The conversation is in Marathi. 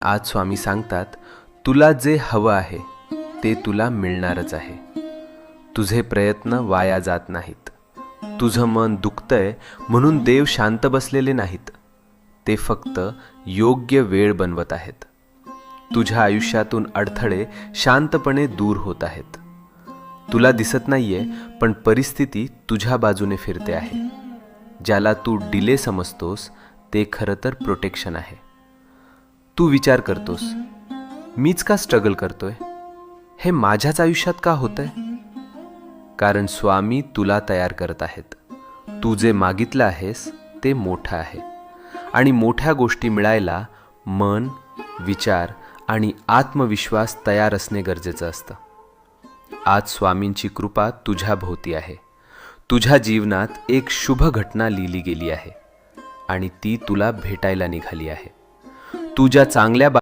आज स्वामी सांगतात, तुला जे हवं आहे ते तुला मिळणारच आहे. तुझे प्रयत्न वाया जात नाहीत. तुझं मन दुखतंय म्हणून देव शांत बसलेले नाहीत. ते फक्त योग्य वेळ बनवत आहेत. तुझ्या आयुष्यातून अडथळे शांतपणे दूर होत आहेत. तुला दिसत नाहीये, पण परिस्थिती तुझ्या बाजूने फिरते आहे. ज्याला तू डिले समजतोस ते खरं तर प्रोटेक्शन आहे. तू विचार करतोस, मीच का स्ट्रगल करतोय, हे माझ्याच आयुष्यात का होतंय? कारण स्वामी तुला तयार करत आहेत. तू जे मागितलं आहेस ते मोठं आहे, आणि मोठ्या गोष्टी मिळायला मन, विचार आणि आत्मविश्वास तयार असणे गरजेचं असतं. आज स्वामींची कृपा तुझ्या भोवती आहे. तुझ्या जीवनात एक शुभ घटना लिहिली गेली आहे, आणि ती तुला भेटायला निघाली आहे. तू ज्या चांगल्या